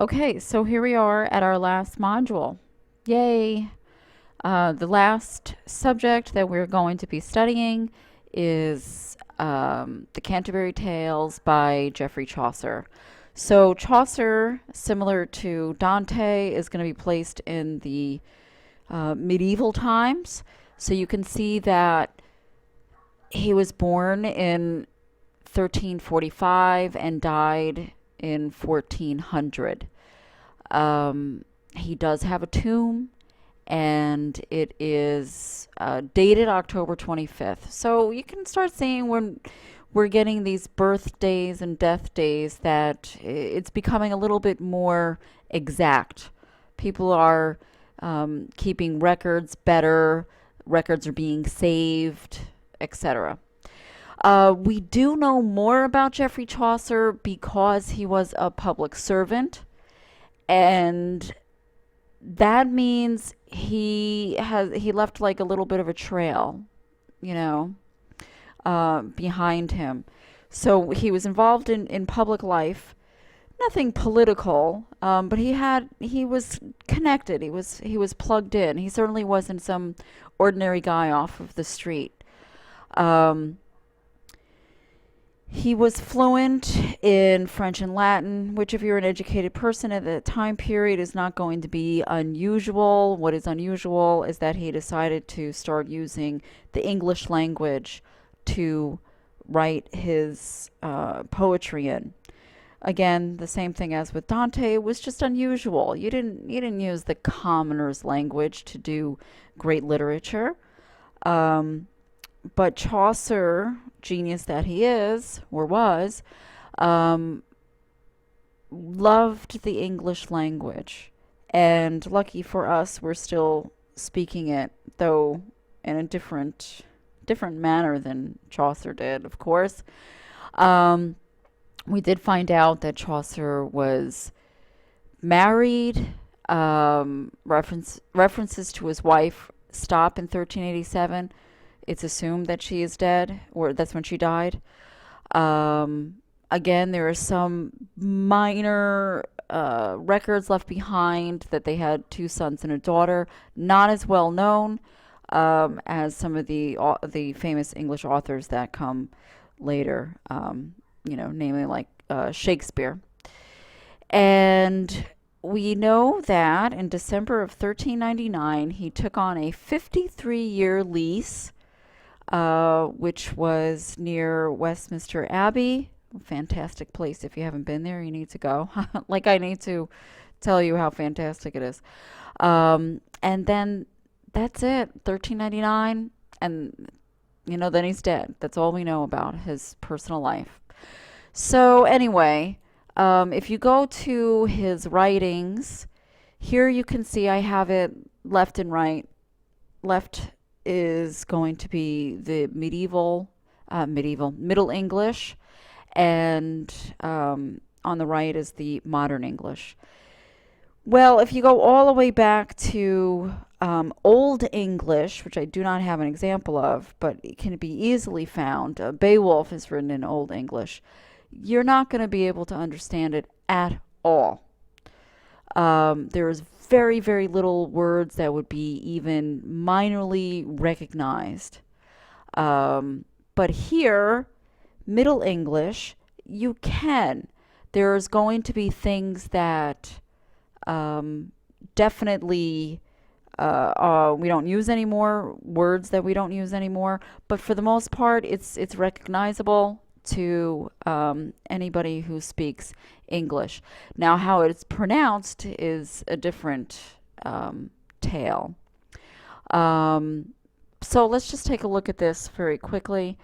Okay, so here we are at our last module. Yay! The last subject that we're going to be studying is the Canterbury Tales by Geoffrey Chaucer. So Chaucer, similar to Dante, is going to be placed in the medieval times. So you can see that he was born in 1345 and died in 1400. He does have a tomb, and it is dated October 25th. So you can start seeing when we're getting these birthdays and death days that it's becoming a little bit more exact. People are keeping records better, records are being saved, etc. We do know more about Geoffrey Chaucer because he was a public servant, and that means he left like a little bit of a trail, you know, behind him. So he was involved in public life, nothing political, but he was connected. He was plugged in. He certainly wasn't some ordinary guy off of the street. Um, He was fluent in French and Latin, which, if you're an educated person at that time period, is not going to be unusual. What is unusual is that he decided to start using the English language to write his poetry in. Again, the same thing as with Dante. It was just unusual. You didn't use the commoner's language to do great literature. Um, but Chaucer, genius that he is or was, um, loved the English language. And lucky for us, we're still speaking it, though in a different manner than Chaucer did, of course. Um, we did find out that Chaucer was married. References to his wife stop in 1387. It's assumed that she is dead, or that's when she died. Again, there are some minor records left behind that they had two sons and a daughter, not as well known as some of the famous English authors that come later. Namely like Shakespeare. And we know that in December of 1399, he took on a 53-year lease, which was near Westminster Abbey. Fantastic place. If you haven't been there, you need to go. Like I need to tell you how fantastic it is. And then that's it, 1399, and then he's dead. That's all we know about his personal life. So anyway, if you go to his writings, here you can see I have it left and right. Left is going to be the Middle English, and on the right is the modern English. Well, if you go all the way back to Old English, which I do not have an example of, but it can be easily found, Beowulf is written in Old English. You're not going to be able to understand it at all. There's very, very little words that would be even minorly recognized. But here, Middle English, you can. There's going to be things that definitely we don't use anymore, words that we don't use anymore. But for the most part, it's recognizable to anybody who speaks English. Now, how it's pronounced is a different tale. So let's just take a look at this very quickly.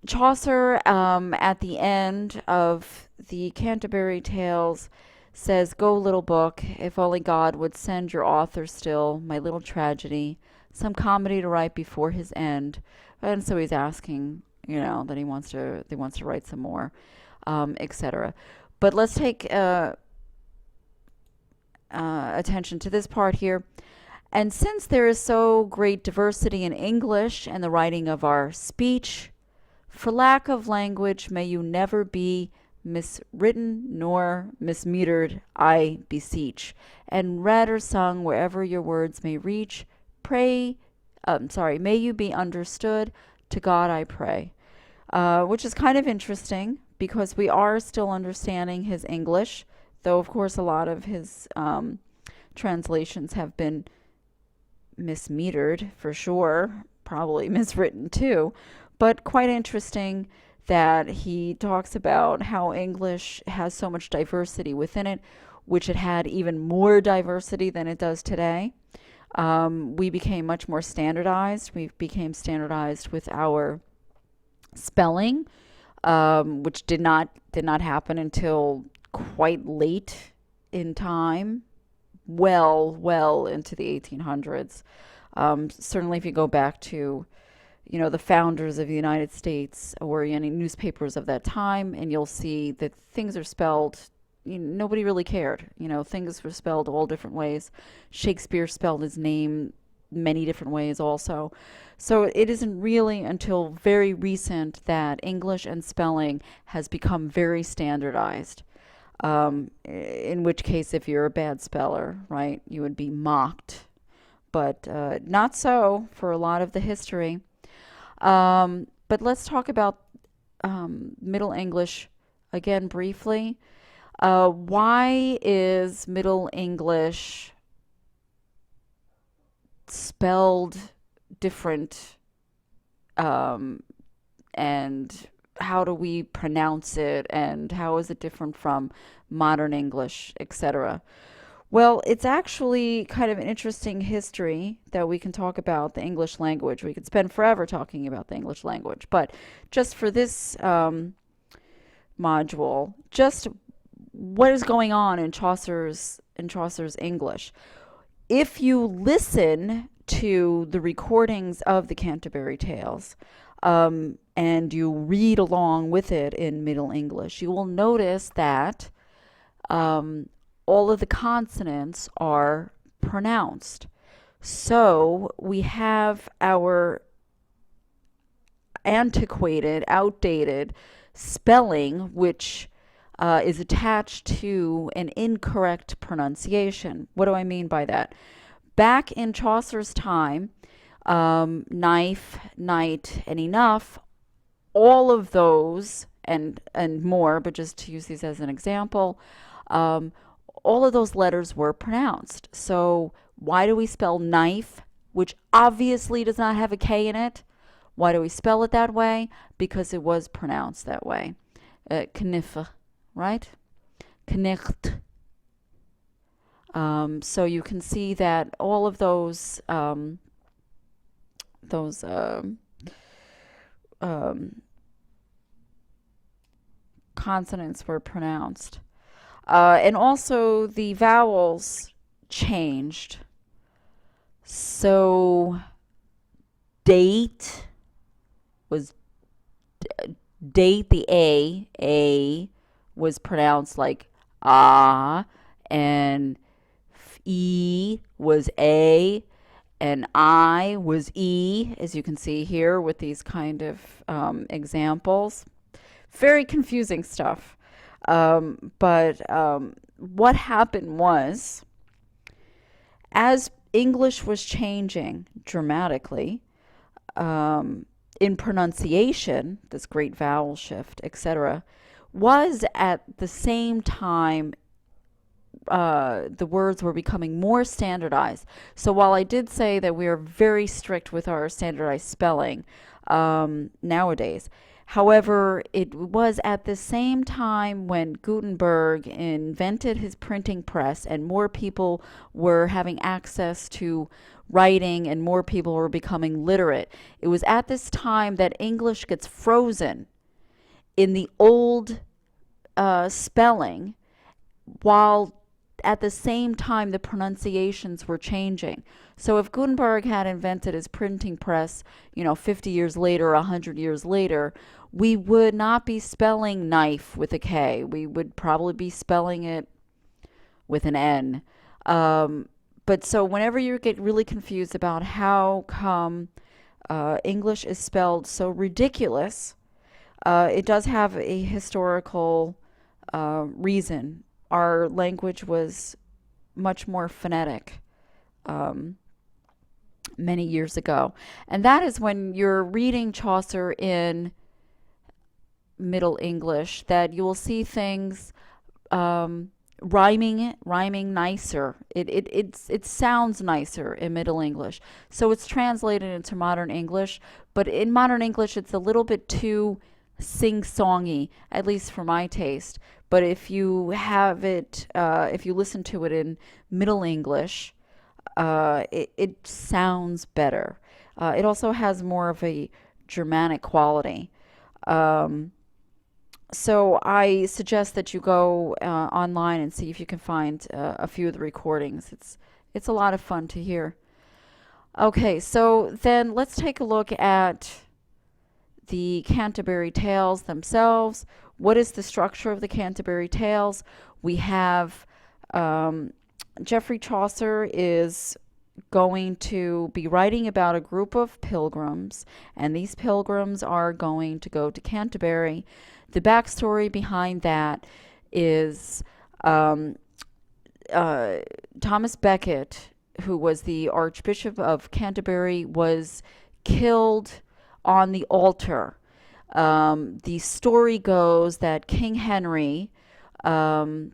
Chaucer, at the end of the Canterbury Tales, says, "Go, little book, if only God would send your author still my little tragedy, some comedy to write before his end." And so he's asking, that he wants to write some more, etc. But let's take attention to this part here. "And since there is so great diversity in English and the writing of our speech, for lack of language may you never be miswritten nor mismetered, I beseech, and read or sung wherever your words may reach. Pray, may you be understood. To God I pray. Which is kind of interesting because we are still understanding his English, though, of course, a lot of his translations have been mismetered for sure, probably miswritten too, but quite interesting that he talks about how English has so much diversity within it, which it had even more diversity than it does today. We became much more standardized. We became standardized with our spelling, which did not happen until quite late in time, well into the 1800s. Certainly, if you go back to the founders of the United States or any newspapers of that time, and you'll see that things are spelled. Nobody really cared. Things were spelled all different ways. Shakespeare spelled his name many different ways also. So it isn't really until very recent that English and spelling has become very standardized. In which case, if you're a bad speller, right, you would be mocked. But not so for a lot of the history. But let's talk about Middle English again briefly. Why is Middle English spelled different, and how do we pronounce it, and how is it different from modern English, etc.? Well, it's actually kind of an interesting history that we can talk about the English language. We could spend forever talking about the English language, but just for this module, just what is going on in Chaucer's English. If you listen to the recordings of the Canterbury Tales, and you read along with it in Middle English, you will notice that all of the consonants are pronounced. So we have our antiquated, outdated spelling, which is attached to an incorrect pronunciation. What do I mean by that? Back in Chaucer's time, knife, night, and enough, all of those and more, but just to use these as an example, all of those letters were pronounced. So why do we spell knife, which obviously does not have a K in it? Why do we spell it that way? Because it was pronounced that way. Kniffe, right? Knecht. So you can see that all of those consonants were pronounced. And also the vowels changed. So date was date, the A was pronounced like ah, and E was A, and I was E, as you can see here with these kind of examples. Very confusing stuff. But what happened was, as English was changing dramatically in pronunciation, this great vowel shift, etc., was at the same time the words were becoming more standardized. So while I did say that we are very strict with our standardized spelling nowadays, however, it was at the same time when Gutenberg invented his printing press and more people were having access to writing and more people were becoming literate. It was at this time that English gets frozen in the old spelling, while at the same time the pronunciations were changing. So if Gutenberg had invented his printing press, 50 years later, 100 years later, we would not be spelling knife with a K. We would probably be spelling it with an N. But so whenever you get really confused about how come English is spelled so ridiculous, it does have a historical reason. Our language was much more phonetic um, many years ago. And that is when you're reading Chaucer in Middle English that you will see things um, rhyming nicer. It sounds nicer in Middle English. So it's translated into modern English, but in modern English it's a little bit too sing-songy, at least for my taste. But if you have it, if you listen to it in Middle English, it sounds better. It also has more of a Germanic quality. Um, so I suggest that you go online and see if you can find a few of the recordings. It's a lot of fun to hear. Okay, so then let's take a look at the Canterbury Tales themselves. What is the structure of the Canterbury Tales? We have um, Geoffrey Chaucer is going to be writing about a group of pilgrims, and these pilgrims are going to go to Canterbury. The backstory behind that is um, uh, Thomas Becket, who was the Archbishop of Canterbury, was killed on the altar. The story goes that King Henry um,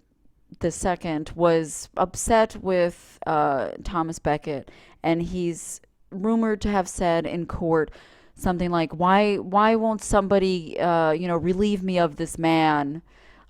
the second was upset with Thomas Becket, and he's rumored to have said in court something like, "Why won't somebody, relieve me of this man,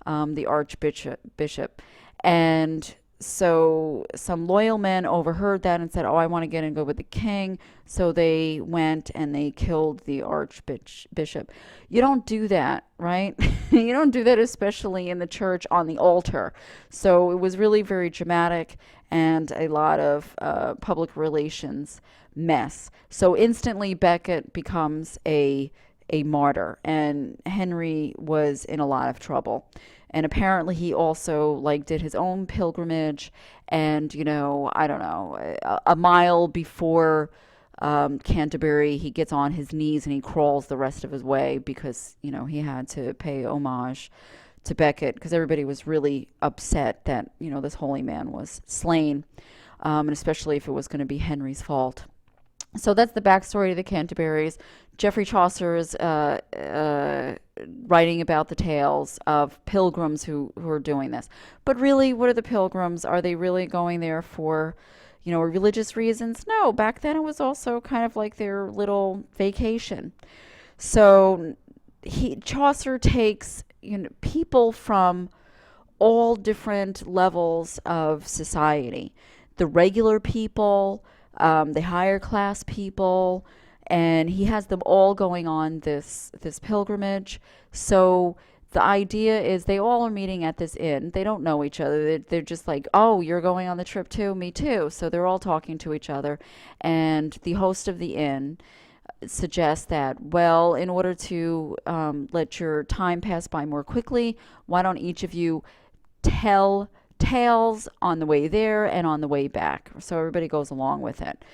the Archbishop?" And so some loyal men overheard that and said, "Oh, I want to get and go with the king." So they went and they killed the Archbishop. You don't do that, right? You don't do that, especially in the church on the altar. So it was really very dramatic and a lot of public relations mess. So instantly Becket becomes a martyr, and Henry was in a lot of trouble. And apparently he also like did his own pilgrimage, and I don't know, a mile before Canterbury, he gets on his knees and he crawls the rest of his way because he had to pay homage to Becket because everybody was really upset that this holy man was slain, and especially if it was going to be Henry's fault. So that's the backstory of the Canterbury's. Geoffrey Chaucer is writing about the tales of pilgrims who are doing this. But really, what are the pilgrims? Are they really going there for, religious reasons? No, back then it was also kind of like their little vacation. So Chaucer takes people from all different levels of society, the regular people, the higher class people, and he has them all going on this pilgrimage. So the idea is they all are meeting at this inn. They don't know each other. They're just like, "Oh, you're going on the trip too? Me too." So they're all talking to each other. And the host of the inn suggests that, well, in order to let your time pass by more quickly, why don't each of you tell tales on the way there and on the way back? So everybody goes along with it.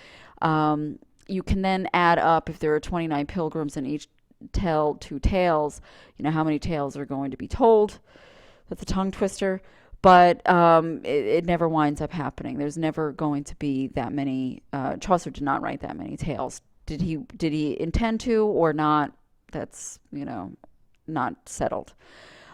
You can then add up, if there are 29 pilgrims and each tell two tales, how many tales are going to be told. That's a tongue twister. But it never winds up happening. There's never going to be that many. Chaucer did not write that many tales. Did he intend to or not? That's not settled.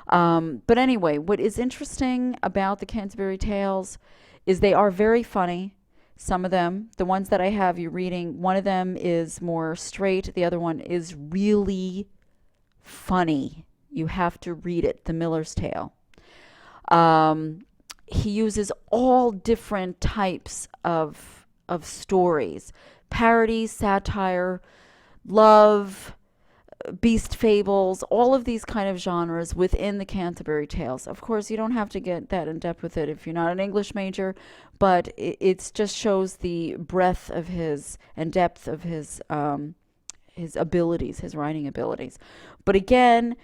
But anyway, what is interesting about the Canterbury Tales is they are very funny. Some of them, the ones that I have you reading, one of them is more straight. The other one is really funny. You have to read it, The Miller's Tale. He uses all different types of stories, parody, satire, love, beast fables, all of these kind of genres within the Canterbury Tales. Of course, you don't have to get that in depth with it if you're not an English major, but it just shows the breadth of his and depth of his abilities, his writing abilities. But again,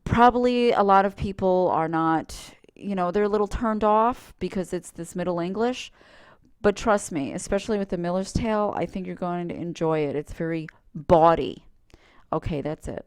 probably a lot of people are not, they're a little turned off because it's this Middle English. But trust me, especially with The Miller's Tale, I think you're going to enjoy it. It's very bawdy. Okay, that's it.